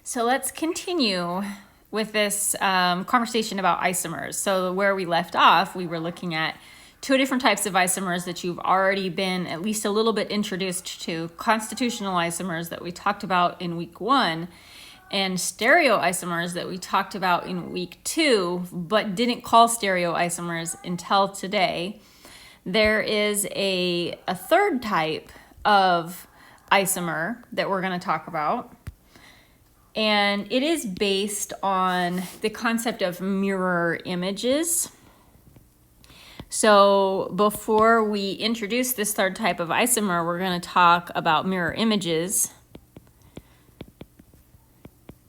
So let's continue with this conversation about isomers. So where we left off, we were looking at two different types of isomers that you've already been at least a little bit introduced to: constitutional isomers that we talked about in week 1, and stereoisomers that we talked about in week 2, but didn't call stereoisomers until today. There is a third type of isomer that we're going to talk about. And it is based on the concept of mirror images. So before we introduce this third type of isomer, we're going to talk about mirror images.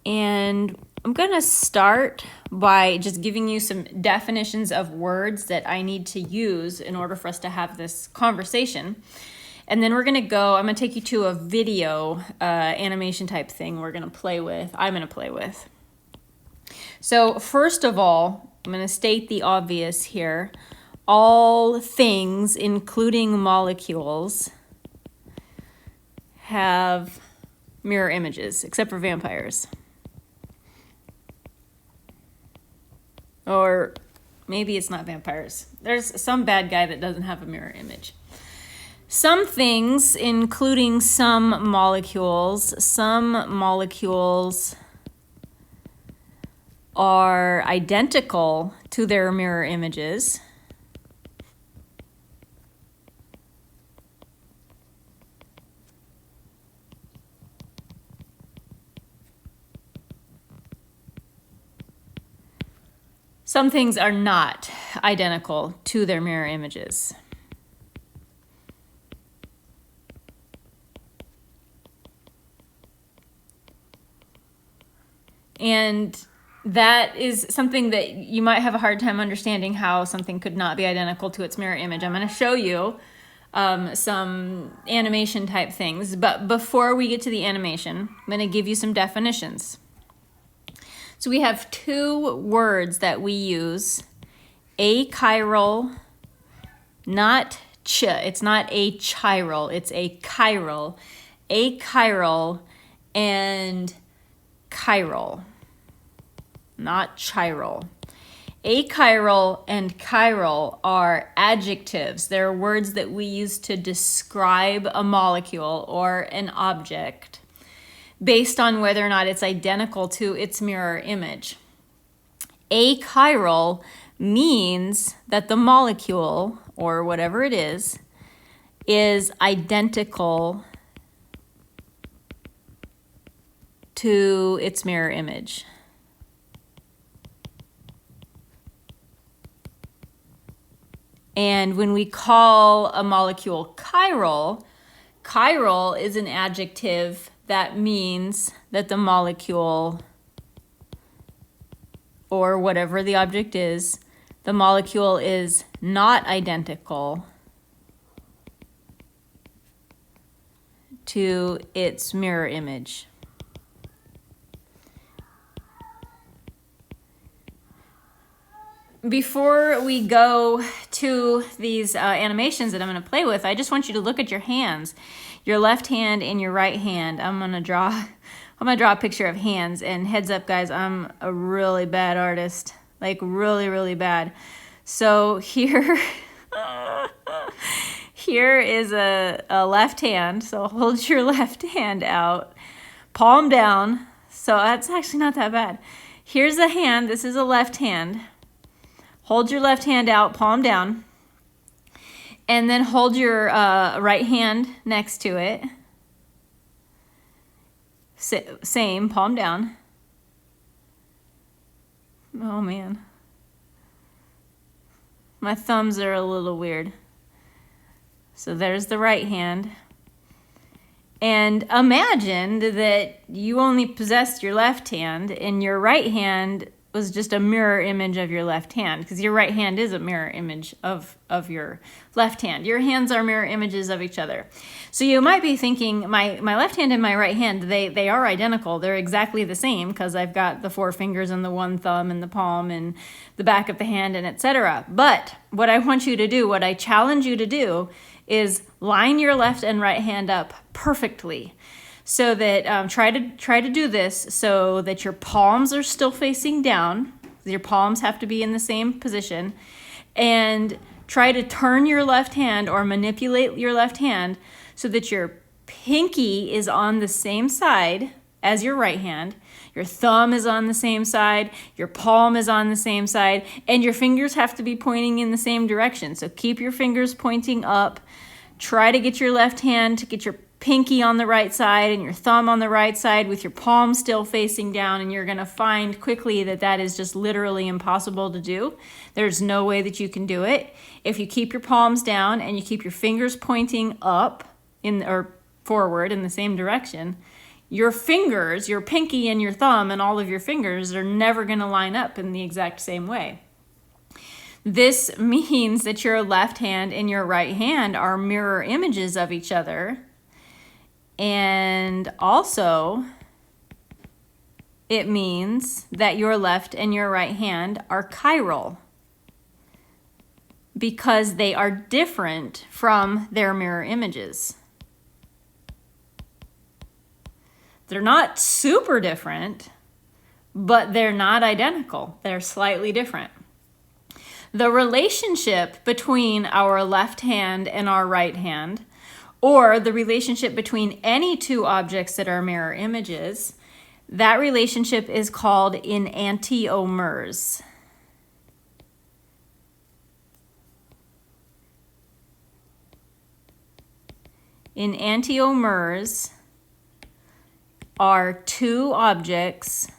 And I'm going to start by just giving you some definitions of words that I need to use in order for us to have this conversation. And then I'm going to take you to a video animation type thing I'm going to play with. So first of all, I'm going to state the obvious here. All things, including molecules, have mirror images, except for vampires. Or maybe it's not vampires. There's some bad guy that doesn't have a mirror image. Some things, including some molecules are identical to their mirror images. Some things are not identical to their mirror images. And that is something that you might have a hard time understanding, how something could not be identical to its mirror image. I'm going to show you some animation type things. But before we get to the animation, I'm going to give you some definitions. So we have two words that we use: achiral, not it's not achiral, it's achiral. Achiral and chiral, not chiral. Achiral and chiral are adjectives. They're words that we use to describe a molecule or an object based on whether or not it's identical to its mirror image. Achiral means that the molecule, or whatever it is identical to its mirror image. And when we call a molecule chiral, chiral is an adjective that means that the molecule, or whatever the object is, the molecule is not identical to its mirror image. Before we go to these animations that I'm going to play with, I just want you to look at your hands, your left hand and your right hand. I'm going to draw a picture of hands. And heads up, guys, I'm a really bad artist, like really, really bad. So here is a left hand. So hold your left hand out, palm down. So that's actually not that bad. Here's a hand. This is a left hand. Hold your left hand out, palm down, and then hold your right hand next to it. Same, palm down. Oh man. My thumbs are a little weird. So there's the right hand. And imagine that you only possessed your left hand and your right hand was just a mirror image of your left hand, because your right hand is a mirror image of your left hand. Your hands are mirror images of each other. So you might be thinking, my left hand and my right hand, they are identical. They're exactly the same because I've got the 4 fingers and the 1 thumb and the palm and the back of the hand and etc. But what I want you to do, what I challenge you to do, is line your left and right hand up perfectly. So that try to do this so that your palms are still facing down. Your palms have to be in the same position, and try to turn your left hand or manipulate your left hand so that your pinky is on the same side as your right hand, your thumb is on the same side, your palm is on the same side, and your fingers have to be pointing in the same direction. So keep your fingers pointing up. Try to get your left hand to get your pinky on the right side and your thumb on the right side with your palm still facing down, and you're going to find quickly that that is just literally impossible to do. There's no way that you can do it. If you keep your palms down and you keep your fingers pointing up or forward in the same direction, your fingers, your pinky and your thumb and all of your fingers are never going to line up in the exact same way. This means that your left hand and your right hand are mirror images of each other. And also, it means that your left and your right hand are chiral because they are different from their mirror images. They're not super different, but they're not identical. They're slightly different. The relationship between our left hand and our right hand, or the relationship between any two objects that are mirror images, that relationship is called enantiomers. Enantiomers are two objects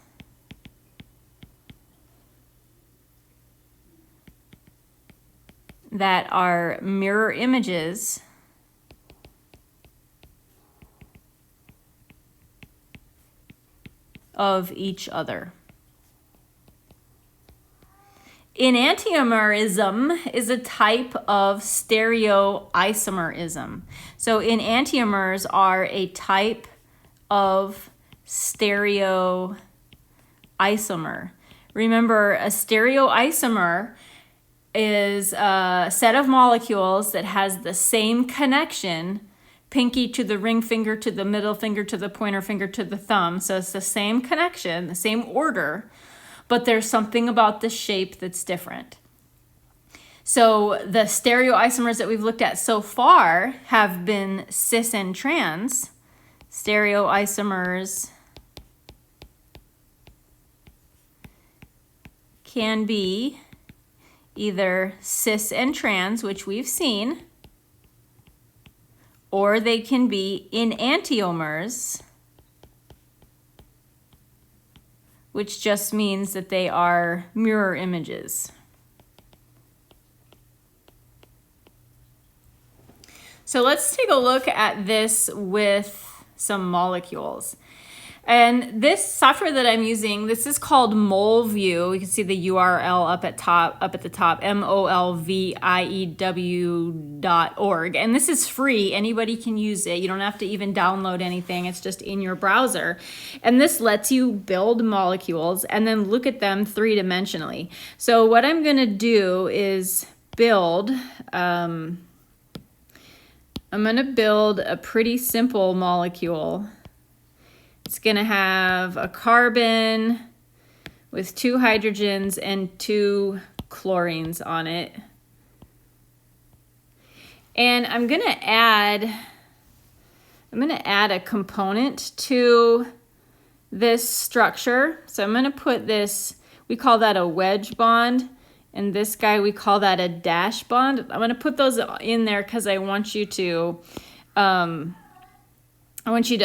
that are mirror images of each other. Enantiomerism is a type of stereoisomerism. So enantiomers are a type of stereoisomer. Remember, a stereoisomer is a set of molecules that has the same connection, pinky to the ring finger to the middle finger to the pointer finger to the thumb. So it's the same connection, the same order, but there's something about the shape that's different. So the stereoisomers that we've looked at so far have been cis and trans. Stereoisomers can be either cis and trans, which we've seen, or they can be enantiomers, which just means that they are mirror images. So let's take a look at this with some molecules. And this software that I'm using, this is called MolView. You can see the URL up at the top, molview.org. And this is free. Anybody can use it. You don't have to even download anything. It's just in your browser. And this lets you build molecules and then look at them three-dimensionally. So what I'm going to do is build, I'm going to build a pretty simple molecule. It's going to have a carbon with 2 hydrogens and 2 chlorines on it. And I'm going to add a component to this structure. So I'm going to put this, we call that a wedge bond, and this guy we call that a dash bond. I'm going to put those in there because I want you to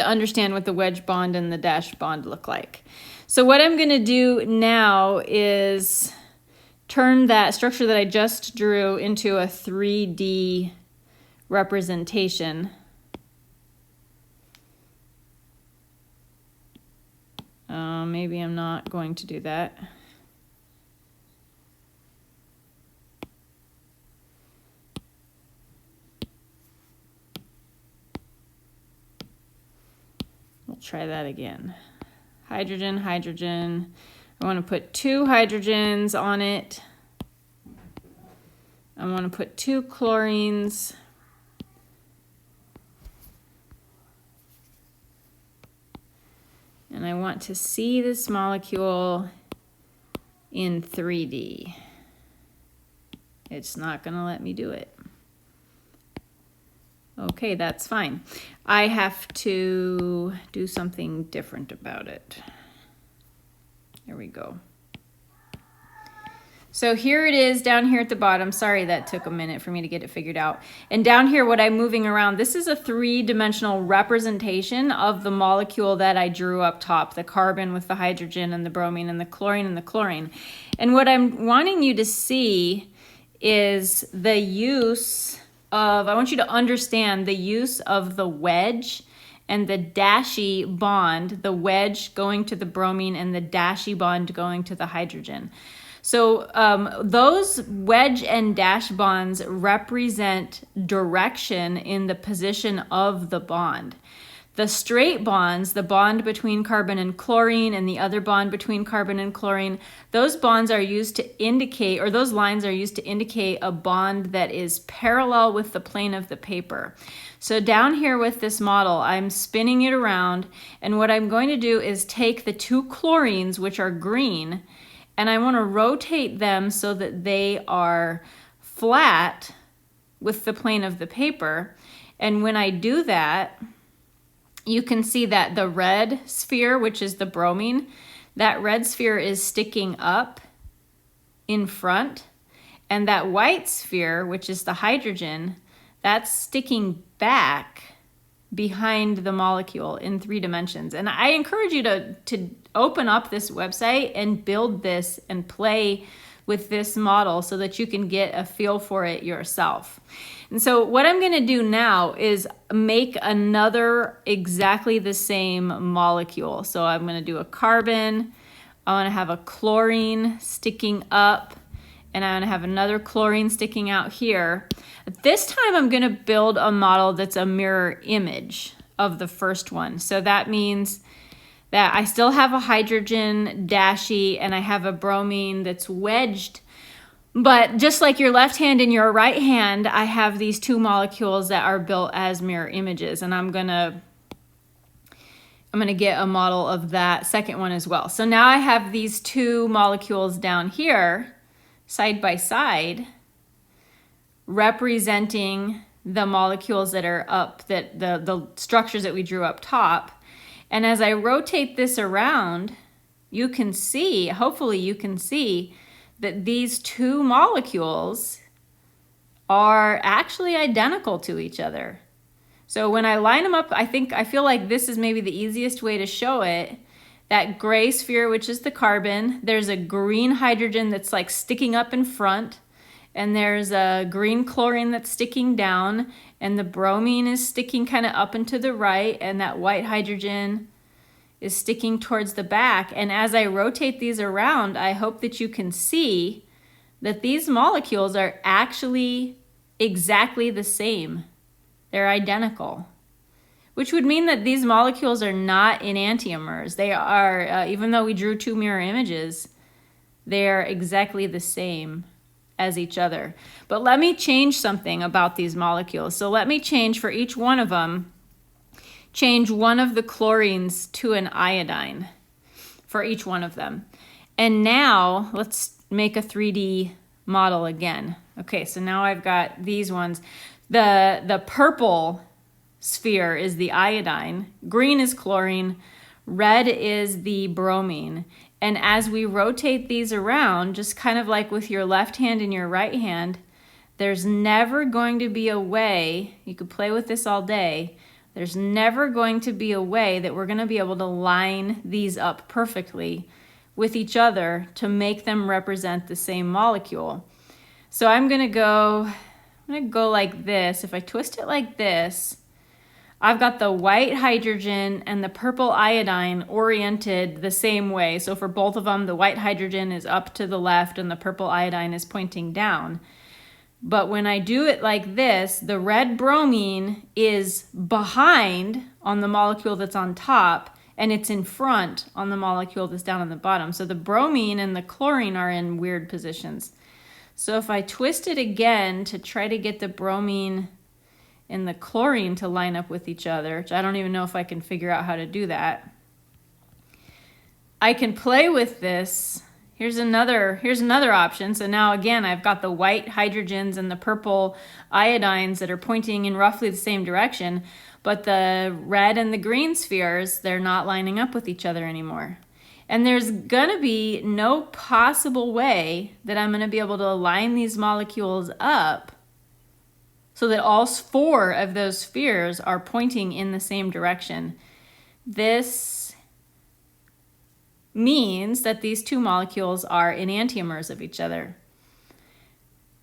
understand what the wedge bond and the dash bond look like. So what I'm going to do now is turn that structure that I just drew into a 3D representation. Maybe I'm not going to do that. We'll try that again. Hydrogen, hydrogen. I want to put 2 hydrogens on it. I want to put 2 chlorines. And I want to see this molecule in 3D. It's not going to let me do it. Okay, that's fine. I have to do something different about it. There we go. So here it is down here at the bottom. Sorry that took a minute for me to get it figured out. And down here, what I'm moving around, this is a three-dimensional representation of the molecule that I drew up top, the carbon with the hydrogen and the bromine and the chlorine and the chlorine. And what I'm wanting you to see is the use of, I want you to understand the use of the wedge and the dashy bond, the wedge going to the bromine and the dashy bond going to the hydrogen. So those wedge and dash bonds represent direction in the position of the bond. The straight bonds, the bond between carbon and chlorine and the other bond between carbon and chlorine, those bonds are used to indicate, or those lines are used to indicate a bond that is parallel with the plane of the paper. So down here with this model, I'm spinning it around, and what I'm going to do is take the two chlorines, which are green, and I want to rotate them so that they are flat with the plane of the paper. And when I do that, you can see that the red sphere, which is the bromine, that red sphere is sticking up in front. And that white sphere, which is the hydrogen, that's sticking back behind the molecule in 3 dimensions. And I encourage you to open up this website and build this and play with this model so that you can get a feel for it yourself. And so what I'm going to do now is make another exactly the same molecule. So I'm going to do a carbon, I want to have a chlorine sticking up, and I'm going to have another chlorine sticking out here. This time I'm going to build a model that's a mirror image of the first one. So that means that I still have a hydrogen dashy and I have a bromine that's wedged. But just like your left hand and your right hand, I have these two molecules that are built as mirror images. And I'm gonna get a model of that second one as well. So now I have these two molecules down here, side by side, representing the molecules that are up, that the structures that we drew up top. And as I rotate this around, you can see, hopefully you can see, that these two molecules are actually identical to each other. So when I line them up, I feel like this is maybe the easiest way to show it. That gray sphere, which is the carbon, there's a green hydrogen that's like sticking up in front, and there's a green chlorine that's sticking down, and the bromine is sticking kind of up and to the right, and that white hydrogen is sticking towards the back. And as I rotate these around, I hope that you can see that these molecules are actually exactly the same. They're identical, which would mean that these molecules are not enantiomers. They are, even though we drew two mirror images, they are exactly the same as each other. But let me change something about these molecules. So let me change for each one of them, change one of the chlorines to an iodine for each one of them. And now let's make a 3D model again. Okay, so now I've got these ones. The purple sphere is the iodine, green is chlorine, red is the bromine. And as we rotate these around, just kind of like with your left hand and your right hand, there's never going to be a way, you could play with this all day, there's never going to be a way that we're going to be able to line these up perfectly with each other to make them represent the same molecule. So I'm going to go like this. If I twist it like this, I've got the white hydrogen and the purple iodine oriented the same way. So for both of them, the white hydrogen is up to the left and the purple iodine is pointing down. But when I do it like this, the red bromine is behind on the molecule that's on top, and it's in front on the molecule that's down on the bottom. So the bromine and the chlorine are in weird positions. So if I twist it again to try to get the bromine and the chlorine to line up with each other, which I don't even know if I can figure out how to do that. I can play with this. Here's another option. So now again, I've got the white hydrogens and the purple iodines that are pointing in roughly the same direction, but the red and the green spheres, they're not lining up with each other anymore. And there's gonna be no possible way that I'm gonna be able to align these molecules up so that all 4 of those spheres are pointing in the same direction. This means that these 2 molecules are enantiomers of each other.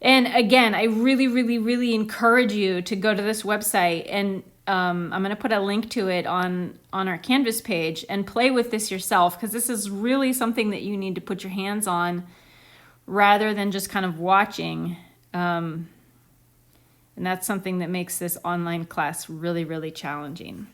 And again, I really, really, really encourage you to go to this website, and I'm going to put a link to it on our Canvas page, and play with this yourself, because this is really something that you need to put your hands on rather than just kind of watching. And that's something that makes this online class really, really challenging.